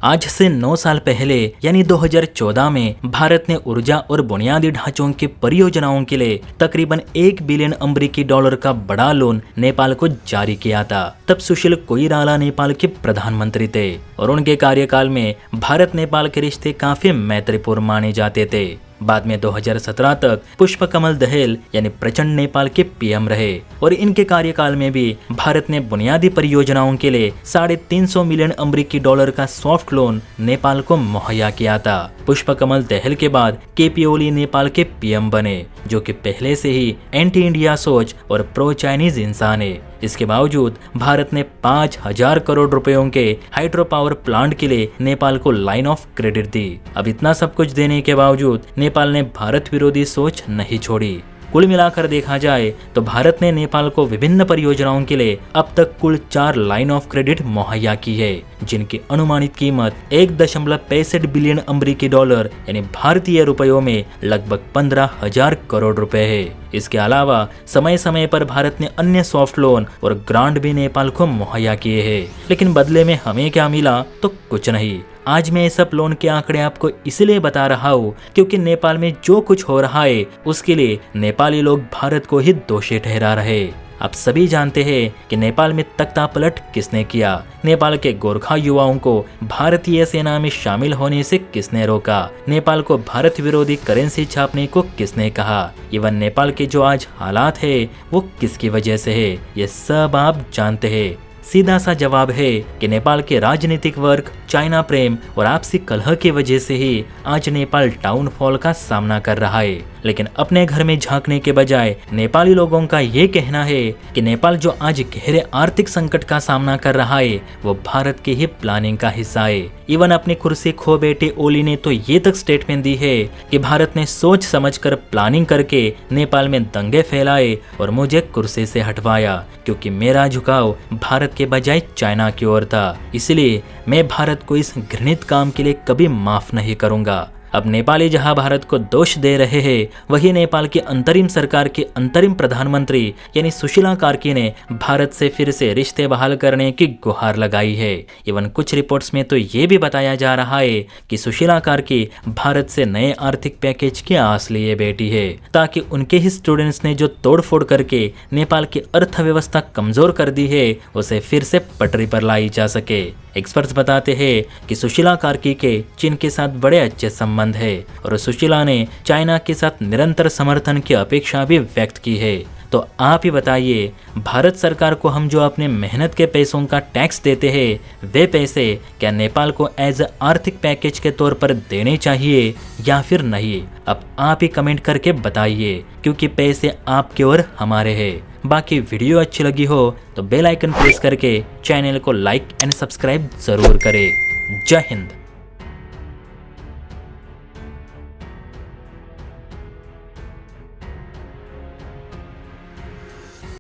आज से 9 साल पहले यानी 2014 में भारत ने ऊर्जा और बुनियादी ढांचों की परियोजनाओं के लिए तकरीबन 1 बिलियन अमेरिकी डॉलर का बड़ा लोन नेपाल को जारी किया था। तब सुशील कोइराला नेपाल के प्रधानमंत्री थे और उनके कार्यकाल में भारत नेपाल के रिश्ते काफी मैत्रीपूर्ण माने जाते थे। बाद में 2017 तक पुष्पकमल दहल यानी प्रचंड नेपाल के पीएम रहे और इनके कार्यकाल में भी भारत ने बुनियादी परियोजनाओं के लिए 350 मिलियन अमेरिकी डॉलर का सॉफ्ट लोन नेपाल को मुहैया किया था। पुष्पकमल दहल के बाद केपी ओली नेपाल के पीएम बने, जो कि पहले से ही एंटी इंडिया सोच और प्रो चाइनीज इंसान है। इसके बावजूद भारत ने 5,000 करोड़ रुपयों के हाइड्रो पावर प्लांट के लिए नेपाल को लाइन ऑफ क्रेडिट दी। अब इतना सब कुछ देने के बावजूद नेपाल ने भारत विरोधी सोच नहीं छोड़ी। कुल मिलाकर देखा जाए तो भारत ने नेपाल को विभिन्न परियोजनाओं के लिए अब तक कुल 4 लाइन ऑफ क्रेडिट मुहैया की है, जिनकी अनुमानित कीमत 1.65 बिलियन अमेरिकी डॉलर यानी भारतीय रुपयों में लगभग 15,000 करोड़ रुपए है। इसके अलावा समय समय पर भारत ने अन्य सॉफ्ट लोन और ग्रांट भी नेपाल को मुहैया किए हैं, लेकिन बदले में हमें क्या मिला? तो कुछ नहीं। आज मैं इस सब लोन के आंकड़े आपको इसलिए बता रहा हूँ क्योंकि नेपाल में जो कुछ हो रहा है उसके लिए नेपाली लोग भारत को ही दोषी ठहरा रहे। आप सभी जानते हैं कि नेपाल में तख्ता पलट किसने किया, नेपाल के गोरखा युवाओं को भारतीय सेना में शामिल होने से किसने रोका, नेपाल को भारत विरोधी करेंसी छापने को किसने कहा, इवन नेपाल के जो आज हालात है वो किसकी वजह से है, ये सब आप जानते हैं। सीधा सा जवाब है कि नेपाल के राजनीतिक वर्ग, चाइना प्रेम और आपसी कलह की वजह से ही आज नेपाल डाउनफॉल का सामना कर रहा है। लेकिन अपने घर में झांकने के बजाय नेपाली लोगों का ये कहना है कि नेपाल जो आज गहरे आर्थिक संकट का सामना कर रहा है वो भारत की ही प्लानिंग का हिस्सा है। इवन अपनी कुर्सी खो बैठे ओली ने तो ये तक स्टेटमेंट दी है कि भारत ने सोच समझकर प्लानिंग करके नेपाल में दंगे फैलाए और मुझे कुर्सी से हटवाया, क्योंकि मेरा झुकाव भारत के बजाय चाइना की ओर था। इसलिए मैं भारत को इस घृणित काम के लिए कभी माफ नहीं करूंगा। अब नेपाली जहां भारत को दोष दे रहे हैं, वही नेपाल की अंतरिम सरकार के अंतरिम प्रधानमंत्री यानी सुशीला कार्की ने भारत से फिर से रिश्ते बहाल करने की गुहार लगाई है। इवन कुछ रिपोर्ट्स में तो ये भी बताया जा रहा है कि सुशीला कार्की भारत से नए आर्थिक पैकेज की आस लिए बैठी है, ताकि उनके ही स्टूडेंट्स ने जो तोड़फोड़ करके नेपाल की अर्थव्यवस्था कमजोर कर दी है उसे फिर से पटरी पर लाई जा सके। एक्सपर्ट्स बताते हैं कि सुशीला कार्की के चीन के साथ बड़े अच्छे संबंध है और सुशीला ने चाइना के साथ निरंतर समर्थन की अपेक्षा भी व्यक्त की है। तो आप ही बताइए, भारत सरकार को हम जो अपने मेहनत के पैसों का टैक्स देते हैं वे पैसे क्या नेपाल को एज आर्थिक पैकेज के तौर पर देने चाहिए या फिर नहीं? अब आप ही कमेंट करके बताइए, क्योंकि पैसे आपके और हमारे हैं। बाकी वीडियो अच्छी लगी हो तो बेल आइकन प्रेस करके चैनल को लाइक एंड सब्सक्राइब जरूर करें। जय हिंद।